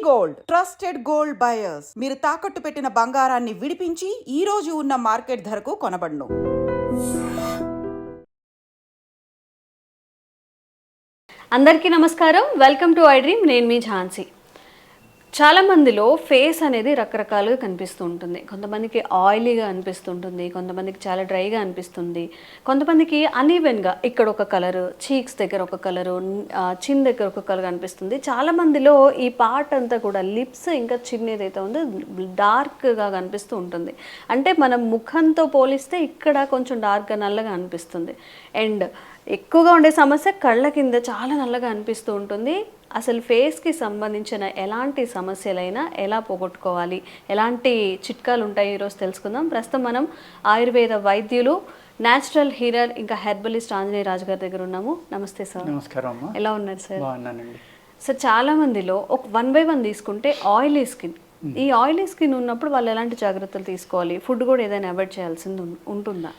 Gold trusted gold buyers మీరు తాకట్టు పెట్టిన బంగారాన్ని విడిపించి ఈ రోజు ఉన్న మార్కెట్ ధరకు కొనబడును. అందరికీ నమస్కారం. Welcome to I dream. నేను మీ ఝాన్సీ. చాలా మందిలో ఫేస్ అనేది రకరకాలుగా కనిపిస్తూ ఉంటుంది. కొంతమందికి ఆయిలీగా అనిపిస్తుంటుంది, కొంతమందికి చాలా డ్రైగా అనిపిస్తుంది, కొంతమందికి అన్ఈవెన్గా ఇక్కడ ఒక కలరు, చీక్స్ దగ్గర ఒక కలరు, చిన్ దగ్గర ఒక కలర్ అనిపిస్తుంది. చాలా మందిలో ఈ పార్ట్ అంతా కూడా లిప్స్ ఇంకా చిన్ ఏదైతే ఉందో డార్క్గా కనిపిస్తూ ఉంటుంది. అంటే మనం ముఖంతో పోలిస్తే ఇక్కడ కొంచెం డార్క్గా నల్లగా అనిపిస్తుంది. అండ్ ఎక్కువగా ఉండే సమస్య కళ్ళ కింద చాలా నల్లగా అనిపిస్తూ ఉంటుంది. అసలు ఫేస్కి సంబంధించిన ఎలాంటి సమస్యలైనా ఎలా పోగొట్టుకోవాలి, ఎలాంటి చిట్కాలు ఉంటాయి ఈరోజు తెలుసుకుందాం. ప్రస్తుతం మనం ఆయుర్వేద వైద్యులు, న్యాచురల్ హీరర్ ఇంకా హెర్బలిస్ట్ ఆంజనేయ రాజు గారి దగ్గర ఉన్నాము. నమస్తే సార్. నమస్కారం. ఎలా ఉన్నారు సార్? బాగున్నానండి సార్. చాలా మందిలో ఒక 1 by 1 తీసుకుంటే ఆయిలీ స్కిన్, ఈ ఆయిలీ స్కిన్ ఉన్నప్పుడు వాళ్ళు ఎలాంటి జాగ్రత్తలు తీసుకోవాలి? ఫుడ్ కూడా ఏదైనా అవాయిడ్ చేయాల్సింది ఉంటుందా?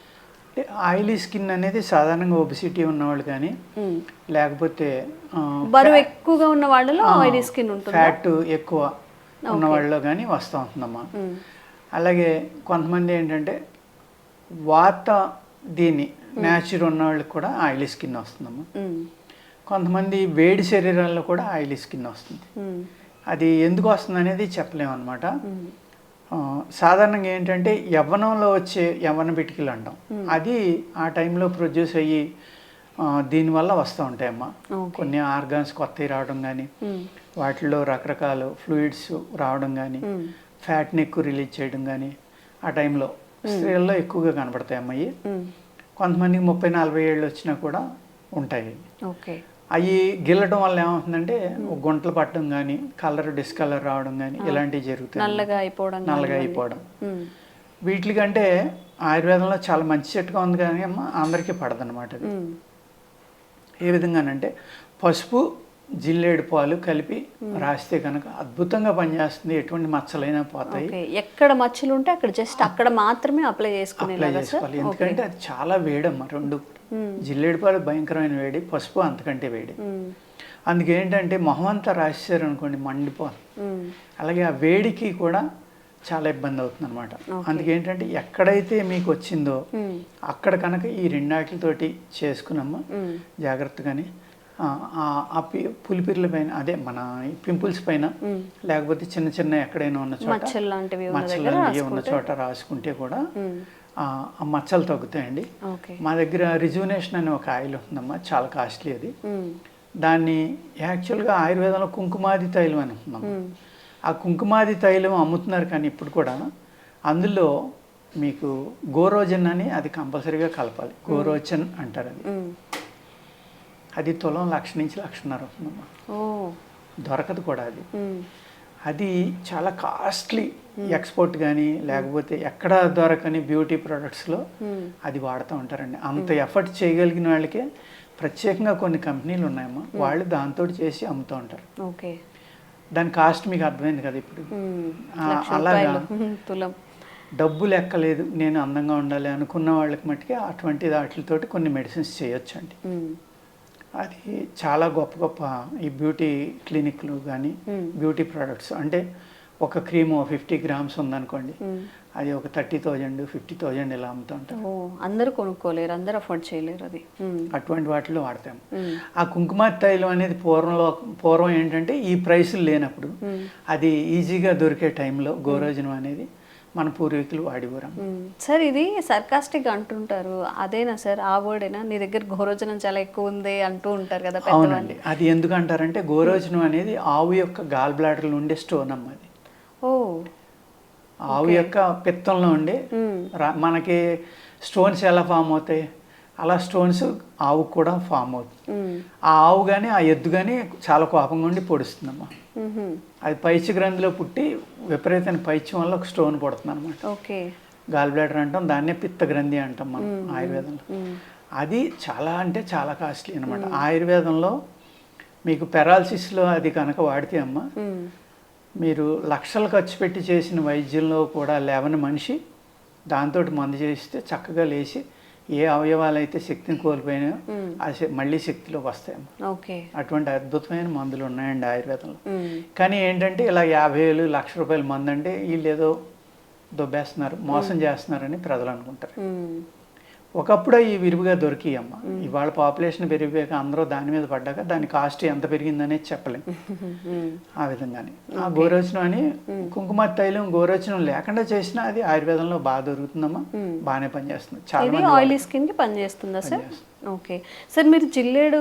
అంటే ఆయిలీ స్కిన్ అనేది సాధారణంగా ఒబిసిటీ ఉన్నవాళ్ళు కానీ లేకపోతే బరువు ఎక్కువగా ఉన్న వాళ్ళలో ఆయిలీ స్కిన్ ఉంటుంది, ఫ్యాట్ ఎక్కువ ఉన్న వాళ్ళలో కానీ వస్తూ ఉంటుందమ్మా. అలాగే కొంతమంది ఏంటంటే దీని న్యాచురల్ ఉన్న వాళ్ళకి కూడా ఆయిలీ స్కిన్ వస్తుందమ్మా. కొంతమంది వేడి శరీరాల్లో కూడా ఆయిలీ స్కిన్ వస్తుంది. అది ఎందుకు వస్తుంది అనేది చెప్పలేము అనమాట. సాధారణంగా ఏంటంటే యవ్వనంలో వచ్చే యవ్వన బిటికలు అంటాం, అది ఆ టైంలో ప్రొడ్యూస్ అయ్యి దీనివల్ల వస్తూ ఉంటాయమ్మా. కొన్ని ఆర్గాన్స్ కొత్తవి రావడం కానీ, వాటిలో రకరకాల ఫ్లూయిడ్స్ రావడం కానీ, ఫ్యాట్ని ఎక్కువ రిలీజ్ చేయడం కానీ ఆ టైంలో స్త్రీల్లో ఎక్కువగా కనబడతాయమ్మా. అవి కొంతమందికి 30-40 ఏళ్ళు వచ్చినా కూడా ఉంటాయి. అవి గిల్లడం వల్ల ఏమవుతుందంటే గుంటలు పట్టడం కానీ, కలర్ డిస్కలర్ రావడం కానీ ఇలాంటివి జరుగుతాయి. నల్లగా అయిపోవడం. వీటికంటే ఆయుర్వేదంలో చాలా మంచి చెట్టుగా ఉంది కానీ అమ్మ అందరికీ పడదన్నమాట. అది ఏ విధంగానంటే పసుపు, జిల్లేడు పాలు కలిపి రాస్తే కనుక అద్భుతంగా పనిచేస్తుంది. ఎటువంటి మచ్చలైనా పోతాయి. ఎక్కడ మచ్చలు ఉంటే అక్కడ జస్ట్ అక్కడ మాత్రమే అప్లై చేసుకోవాలి. ఎందుకంటే అది చాలా వేడమ్మా. రెండు జిల్లేడు పాలు భయంకరమైన వేడి, పసుపు అంతకంటే వేడి. అందుకేంటంటే మొహం అంతా రాసేసారు అనుకోండి మండిపోవాలి. అలాగే ఆ వేడికి కూడా చాలా ఇబ్బంది అవుతుంది అనమాట. అందుకేంటంటే ఎక్కడైతే మీకు వచ్చిందో అక్కడ కనుక ఈ రెండాటితోటి చేసుకున్నమ్మా జాగ్రత్తగానే పులిపిర్ల పైన, అదే మన పింపుల్స్ పైన, లేకపోతే చిన్న చిన్న ఎక్కడైనా ఉన్న చోట మచ్చలు ఉన్న చోట రాసుకుంటే కూడా ఆ మచ్చలు తగ్గుతాయండి. మా దగ్గర రిజువనేషన్ అనే ఒక ఆయిల్ ఉంటుందమ్మా, చాలా కాస్ట్లీ అది. దాన్ని యాక్చువల్గా ఆయుర్వేదంలో కుంకుమాది తైలం అని ఉంటుందమ్మా. ఆ కుంకుమాది తైలం అమ్ముతున్నారు కానీ ఇప్పుడు కూడా అందులో మీకు గోరోజన్ అని అది కంపల్సరీగా కలపాలి. గోరోజన్ అంటారు. అది తులం 1,00,000 నుంచి 1,50,000 అవుతుందమ్మా. దొరకదు కూడా అది. అది చాలా కాస్ట్లీ ఎక్స్పోర్ట్ కానీ, లేకపోతే ఎక్కడ దొరకని బ్యూటీ ప్రొడక్ట్స్లో అది వాడుతూ ఉంటారండి. అంత ఎఫర్ట్ చేయగలిగిన వాళ్ళకే ప్రత్యేకంగా కొన్ని కంపెనీలు ఉన్నాయమ్మా, వాళ్ళు దాంతో చేసి అమ్ముతూ ఉంటారు. దాని కాస్ట్ మీకు అర్థమైంది కదా ఇప్పుడు. అలాగా డబ్బు లెక్కలేదు, నేను అందంగా ఉండాలి అనుకున్న వాళ్ళకి మట్టుకే అటువంటి వాటితోటి కొన్ని మెడిసిన్స్ చేయొచ్చు అండి. అది చాలా గొప్ప గొప్ప ఈ బ్యూటీ క్లినిక్లు కానీ, బ్యూటీ ప్రొడక్ట్స్ అంటే ఒక క్రీము 50 grams ఉందనుకోండి, అది ఒక 30,000 50,000 ఇలా అమ్ముతూ ఉంటారు. అందరూ కొనుక్కోలేరు, అందరూ అఫోర్డ్ చేయలేరు. అది అటువంటి వాటిలో వాడతాము. ఆ కుంకుమ తైలం అనేది పూర్వం ఏంటంటే ఈ ప్రైసులు లేనప్పుడు అది ఈజీగా దొరికే టైంలో గోరోజనం అనేది మన పూర్వీకులు వాడివారు. సార్, ఇది సర్కాస్టిక్ అంటుంటారు, అదేనా సార్? ఆ వర్డేనా? నీ దగ్గర గోరోజనం చాలా ఎక్కువ ఉంది అంటూ ఉంటారు కదా. అవునండి. అది ఎందుకు అంటారంటే గోరోజనం అనేది ఆవు యొక్క గాల్ బ్లాడర్లో ఉండే స్టోన్ అమ్మ. అది ఆవు యొక్క పిత్తంలో ఉండే, మనకి స్టోన్స్ ఎలా ఫామ్ అవుతాయి అలా స్టోన్స్ ఆవు కూడా ఫామ్ అవుతుంది. ఆ ఆవు కానీ ఆ ఎద్దు కానీ చాలా కోపంగా ఉండి పొడుస్తుందమ్మా. అది పైచి గ్రంథిలో పుట్టి విపరీతమైన పైత్యం వల్ల ఒక స్టోన్ పడుతుంది అనమాట. గాల్ బ్లాడర్ అంటాం, దాన్నే పిత్త గ్రంథి అంటాం మనం ఆయుర్వేదంలో. అది చాలా అంటే చాలా కాస్ట్లీ అనమాట. ఆయుర్వేదంలో మీకు పెరాలసిస్లో అది కనుక వాడితే అమ్మ, మీరు లక్షలు ఖర్చు పెట్టి చేసిన వైద్యంలో కూడా లేవని మనిషి దాంతో మందు చేస్తే చక్కగా లేచి ఏ అవయవాలు అయితే శక్తిని కోల్పోయినాయో మళ్ళీ శక్తిలోకి వస్తాయమ్మా. ఓకే. అటువంటి అద్భుతమైన మందులు ఉన్నాయండి ఆయుర్వేదంలో. కానీ ఏంటంటే ఇలా 50,000 లక్ష రూపాయల మందు అంటే వీళ్ళు ఏదో దొబ్బేస్తున్నారు, మోసం చేస్తున్నారని ప్రజలు అనుకుంటారు. ఒకప్పుడు అవి విరివిగా దొరికియమ్మ. ఇవాళ పాపులేషన్ పెరిగిపోయాక అందరూ దాని మీద పడ్డాక దాని కాస్ట్ ఎంత పెరిగిందనేది చెప్పలేం. ఆ విధంగానే ఆ గోరోచనం అని కుంకుమ తైలం గోరోచనం లేకుండా చేసినా అది ఆయుర్వేదంలో బాగా దొరుకుతుందమ్మా, బాగానే పనిచేస్తుంది. చాలా ఆయిలీ స్కిన్ కి పనిచేస్తుందా సార్? ఓకే సార్, మీరు జిల్లేడు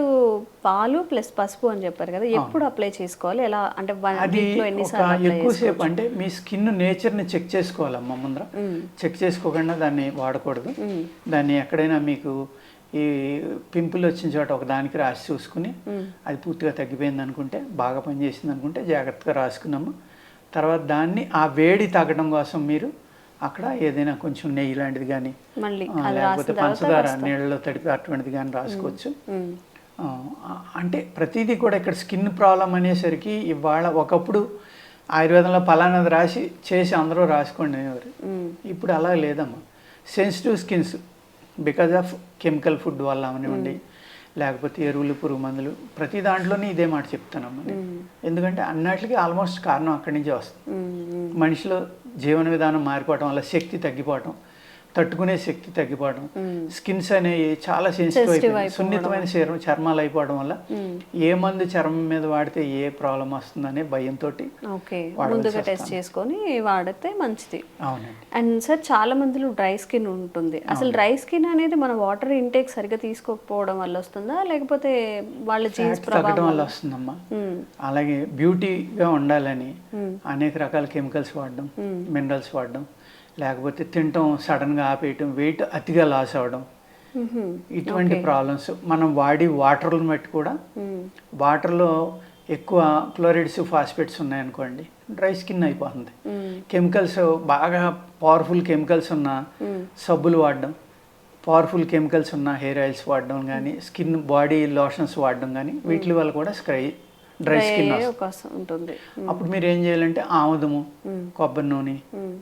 పాలు ప్లస్ పసుపు అని చెప్పారు కదా, ఎప్పుడు అప్లై చేసుకోవాలి, ఎలా అంటే అది ఎక్కువసేపు అంటే మీ స్కిన్ నేచర్ని చెక్ చేసుకోవాలమ్మా. ముందర చెక్ చేసుకోకుండా దాన్ని వాడకూడదు. దాన్ని ఎక్కడైనా మీకు ఈ పింపుల్ వచ్చిన చోట ఒక దానికి రాసి చూసుకుని అది పూర్తిగా తగ్గిపోయింది అనుకుంటే, బాగా పనిచేసింది అనుకుంటే జాగ్రత్తగా రాసుకున్నాము. తర్వాత దాన్ని ఆ వేడి తగ్గడం కోసం మీరు అక్కడ ఏదైనా కొంచెం నెయ్యి లాంటిది కానీ లేకపోతే పంచదార నీళ్ళలో తడిపి అటువంటిది కానీ రాసుకోవచ్చు. అంటే ప్రతిదీ కూడా ఇక్కడ స్కిన్ ప్రాబ్లం అనేసరికి ఇవాళ ఒకప్పుడు ఆయుర్వేదంలో పలానాది రాసి చేసి అందరూ రాసుకోండి అనేవారు. ఇప్పుడు అలా లేదమ్మా. Sensitive skins because of chemical food వల్ల అవనివ్వండి, లేకపోతే ఎరువులు, పురుగు మందులు, ప్రతి దాంట్లోనే ఇదే మాట చెప్తానమ్మా నేను. ఎందుకంటే అన్నిటికీ ఆల్మోస్ట్ కారణం అక్కడి నుంచే వస్తుంది. మనిషిలో జీవన విధానం మారిపోవడం వల్ల శక్తి తగ్గిపోవడం, తట్టుకునే శక్తి తగ్గిపోవడం, స్కిన్స్ అనేవి చాలా సెన్సిటివ్ అయిపోయి సున్నితమైన చర్మాలు అయిపోవడం వల్ల ఏ మందు చర్మం మీద వాడితే ఏ ప్రాబ్లం వస్తుందనే భయంతో ముందుగా టెస్ట్ చేసుకొని వాడితే మంచిది. అవునండి. అండ్ సార్ చాలా మందిలో డ్రై స్కిన్ ఉంటుంది. అసలు డ్రై స్కిన్ అనేది మన వాటర్ ఇంటేక్ సరిగ్గా తీసుకోకపోవడం వల్ల వస్తుందా, లేకపోతే వాళ్ళ జీన్స్ తగ్గడం వల్ల వస్తుందమ్మా. అలాగే బ్యూటీగా ఉండాలని అనేక రకాల కెమికల్స్ వాడడం, మినరల్స్ వాడడం, లేకపోతే తినటం సడన్గా ఆపేయటం, వెయిట్ అతిగా లాస్ అవ్వడం, ఇటువంటి ప్రాబ్లమ్స్. మనం వాడి వాటర్లను బట్టి కూడా, వాటర్లో ఎక్కువ క్లోరైడ్స్, ఫాస్ఫేట్స్ ఉన్నాయనుకోండి, డ్రై స్కిన్ అయిపోతుంది. కెమికల్స్ బాగా పవర్ఫుల్ కెమికల్స్ ఉన్న సబ్బులు వాడడం, పవర్ఫుల్ కెమికల్స్ ఉన్న హెయిర్ ఆయిల్స్ వాడడం కానీ, స్కిన్ బాడీ లోషన్స్ వాడడం కానీ, వీటి వల్ల కూడా డ్రై స్కిన్ ఉంటుంది. అప్పుడు మీరు ఏం చేయాలంటే ఆముదము, కొబ్బరి నూనె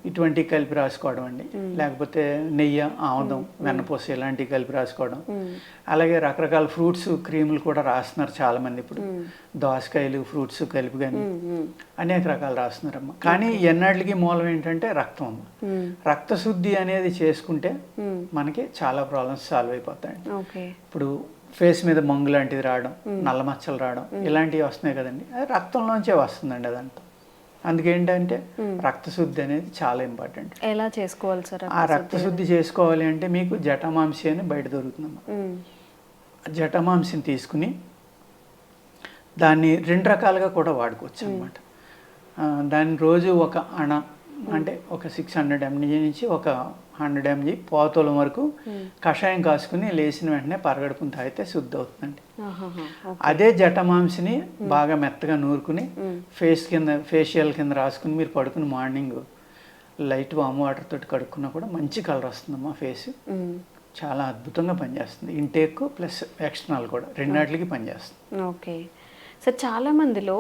ఇటువంటివి కలిపి రాసుకోవడం అండి. లేకపోతే నెయ్యి, ఆముదం, వెన్నపూస ఇలాంటివి కలిపి రాసుకోవడం. అలాగే రకరకాల ఫ్రూట్స్ క్రీములు కూడా రాస్తున్నారు చాలా మంది ఇప్పుడు. దోసకాయలు, ఫ్రూట్స్ కలిపి కానీ అనేక రకాలు రాస్తున్నారమ్మా. కానీ ఎన్నటికి మూలం ఏంటంటే రక్తం అమ్మ. రక్తశుద్ధి అనేది చేసుకుంటే మనకి చాలా ప్రాబ్లమ్స్ సాల్వ్ అయిపోతాయి. ఇప్పుడు ఫేస్ మీద మంగు లాంటిది రావడం, నల్ల మచ్చలు రావడం, ఇలాంటివి వస్తున్నాయి కదండి, అది రక్తంలోంచే వస్తుందండి అదంతా. అందుకేంటంటే రక్తశుద్ధి అనేది చాలా ఇంపార్టెంట్. ఎలా చేసుకోవాలి సార్ ఆ రక్తశుద్ధి చేసుకోవాలి అంటే మీకు జటామాంసి అని బయట దొరుకుతుందమ్మా. జటామాంసిని తీసుకుని దాన్ని 2 రకాలుగా కూడా వాడుకోవచ్చు అనమాట. దాన్ని రోజు ఒక అణ అంటే ఒక 600 mg నుంచి ఒక 100 mg పోతోలం వరకు కషాయం కాసుకుని లేచిన వెంటనే పరగడుపుని తాగితే శుద్ధి అవుతుందండి. అదే జటమాంసిని బాగా మెత్తగా నూరుకుని ఫేషియల్ కింద రాసుకుని మీరు పడుకుని మార్నింగ్ లైట్ వామ్ వాటర్ తోటి కడుక్కున్నా కూడా మంచి కలర్ వస్తుందమ్మా. ఫేస్ చాలా అద్భుతంగా పనిచేస్తుంది. ఇంటేక్ ప్లస్ ఎక్స్టర్నల్ కూడా రెండాటికి పనిచేస్తుంది. ఓకే సార్, చాలా మందిలో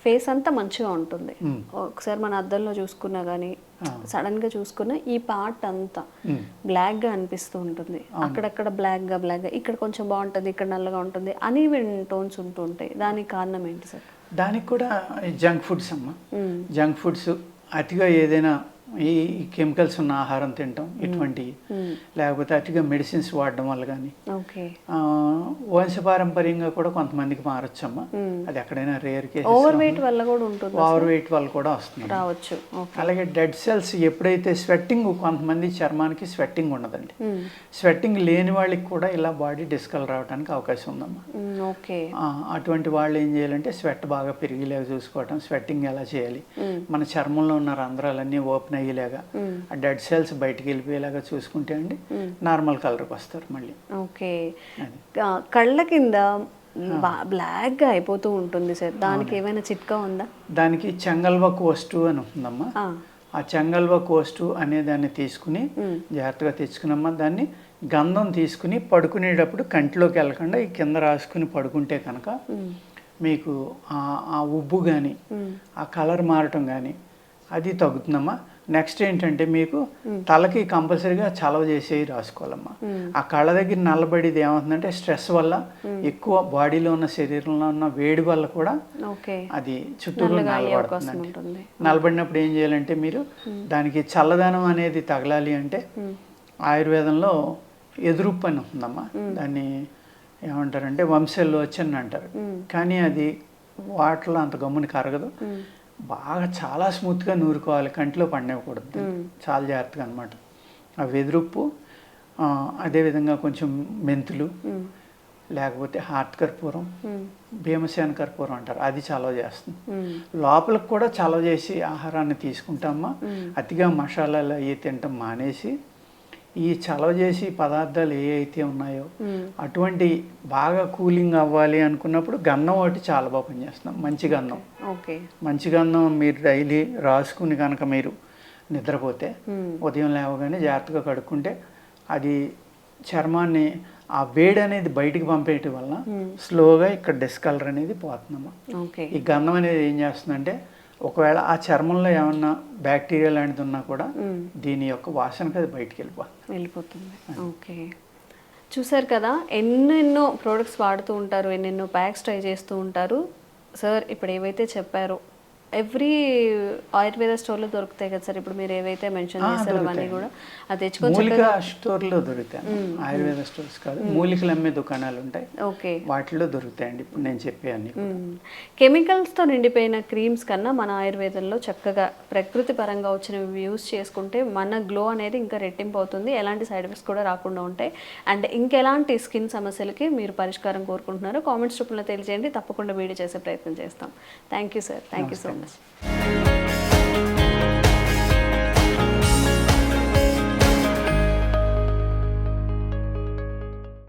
ఫేస్ అంతా మంచిగా ఉంటుంది. ఒకసారి మన అద్దంలో చూసుకున్నా కానీ సడన్గా చూసుకున్నా ఈ పార్ట్ అంతా బ్లాక్గా అనిపిస్తూ ఉంటుంది. అక్కడక్కడ బ్లాక్గా ఇక్కడ కొంచెం బాగుంటుంది, ఇక్కడ నల్లగా ఉంటుంది, అన్ఈవెన్ టోన్స్ ఉంటూ ఉంటాయి. దానికి కారణం ఏంటి సార్? దానికి కూడా జంక్ ఫుడ్స్ అమ్మా. జంక్ ఫుడ్స్ అతిగా ఏదైనా ఈ కెమికల్స్ ఉన్న ఆహారం తినటం ఇటువంటివి, లేకపోతే అతిగా మెడిసిన్స్ వాడడం వల్ల కానీ, వంశపారంపర్యంగా కూడా కొంతమందికి మారొచ్చమ్మా. అది ఎక్కడైనా రేర్ కేసెస్. ఓవర్ వెయిట్ వల్ల కూడా ఉంటుంది. ఓవర్ వెయిట్ వల్ల కూడా వస్తుంది, రావచ్చు. అలాగే డెడ్ సెల్స్ ఎప్పుడైతే స్వెట్టింగ్, కొంతమంది చర్మానికి స్వెట్టింగ్ ఉండదండి. స్వెట్టింగ్ లేని వాళ్ళకి కూడా ఇలా బాడీ డిస్కలర్ రావడానికి అవకాశం ఉందమ్మా. అటువంటి వాళ్ళు ఏం చేయాలంటే స్వెట్ బాగా పెరిగేలాగా చూసుకోవటం, స్వెట్టింగ్ ఎలా చేయాలి, మన చర్మంలో ఉన్న రంధ్రాలన్నీ ఓపెన్ అయ్యేలాగా, ఆ డెడ్ సెల్స్ బయటికి వెళ్ళిపోయేలాగా చూసుకుంటే అండి నార్మల్ కలర్కి వస్తారు మళ్ళీ. ఓకే, కళ్ళ కింద బ్లాక్ గా అయిపోతూ ఉంటుంది సార్, దానికి ఏమైనా చిట్కా ఉందా? దానికి చెంగల్వ కోస్టు అని ఉంటుందమ్మా. ఆ చెంగల్వ కోస్టు అనే దాన్ని తీసుకుని జాగ్రత్తగా తెచ్చుకున్నమ్మా. దాన్ని గంధం తీసుకుని పడుకునేటప్పుడు కంటిలోకి వెళ్ళకుండా ఈ కింద రాసుకుని పడుకుంటే కనుక మీకు ఆ ఉబ్బు కానీ, ఆ కలర్ మారటం కానీ అది తగ్గుతుందమ్మా. నెక్స్ట్ ఏంటంటే మీకు తలకి కంపల్సరీగా చలవ చేసేవి రాసుకోవాలమ్మా. ఆ కళ్ళ దగ్గర నల్లబడిది ఏమవుతుందంటే స్ట్రెస్ వల్ల ఎక్కువ బాడీలో ఉన్న శరీరంలో ఉన్న వేడి వల్ల కూడా అది చుట్టూరు నల్లబడుతుందండి. నల్లబడినప్పుడు ఏం చేయాలంటే మీరు దానికి చల్లదనం అనేది తగలాలి అంటే ఆయుర్వేదంలో ఎదురుప్పు అని ఉంటుందమ్మా. దాన్ని ఏమంటారంటే వంశల్లో వచ్చని అంటారు, కానీ అది వాటర్లో అంత గమ్ముని కరగదు. బాగా చాలా స్మూత్గా నూరుకోవాలి, కంటిలో పండకూడదు, చాలా జాగ్రత్తగా అనమాట. ఆ వెదురుప్పు, అదేవిధంగా కొంచెం మెంతులు, లేకపోతే హార్ట్ కర్పూరం, భీమసేన కర్పూరం అంటారు, అది చలవ చేస్తుంది. లోపలికి కూడా చలవ చేసి ఆహారాన్ని తీసుకుంటామా. అతిగా మసాలాలు అవి తినటం మానేసి ఈ చలవ చేసి పదార్థాలు ఏ అయితే ఉన్నాయో అటువంటి బాగా కూలింగ్ అవ్వాలి అనుకున్నప్పుడు గంధం ఒకటి చాలా బాగా పనిచేస్తున్నాం. మంచి గంధం, మంచి గంధం మీరు డైలీ రాసుకుని కనుక మీరు నిద్రపోతే ఉదయం లేవగానే జాగ్రత్తగా కడుక్కుంటే అది చర్మాన్ని ఆ వేడి అనేది బయటికి పంపేయటం వల్ల స్లోగా ఇక్కడ డిస్కలర్ అనేది పోతుందమ్మా. ఈ గంధం అనేది ఏం చేస్తుందంటే ఒకవేళ ఆ చర్మంలో ఏమన్నా బ్యాక్టీరియా లాంటిది ఉన్నా కూడా దీని యొక్క వాసనకి అది బయటికి వెళ్ళిపోతుంది. ఓకే, చూసారు కదా, ఎన్నెన్నో ప్రోడక్ట్స్ వాడుతూ ఉంటారు, ఎన్నెన్నో ప్యాక్స్ ట్రై చేస్తూ ఉంటారు సార్. ఇప్పుడు ఏవైతే చెప్పారో ఎవ్రీ ఆయుర్వేద స్టోర్లో దొరుకుతాయి కదా సార్, ఇప్పుడు మీరు ఏవైతే మెన్షన్ చేస్తారో అవన్నీ కూడా అది తెచ్చుకొని స్టోర్లో దొరుకుతాయి. ఆయుర్వేద స్టోర్స్ కాదు, మూలికలు అమ్మే దుకాణాలు ఉంటాయి, ఓకే, వాటిలో దొరుకుతాయండి ఇప్పుడు నేను చెప్పేవన్నీ. కెమికల్స్తో నిండిపోయిన క్రీమ్స్ కన్నా మన ఆయుర్వేదంలో చక్కగా ప్రకృతి పరంగా వచ్చినవి యూస్ చేసుకుంటే మన గ్లో అనేది ఇంకా రెట్టింపు అవుతుంది, ఎలాంటి సైడ్ ఎఫెక్ట్స్ కూడా రాకుండా ఉంటాయి. అండ్ ఇంకెలాంటి స్కిన్ సమస్యలకి మీరు పరిష్కారం కోరుకుంటున్నారో కామెంట్స్ రూపంలో తెలియజేయండి, తప్పకుండా వీడియో చేసే ప్రయత్నం చేస్తాం. Thank you sir, thank you so much.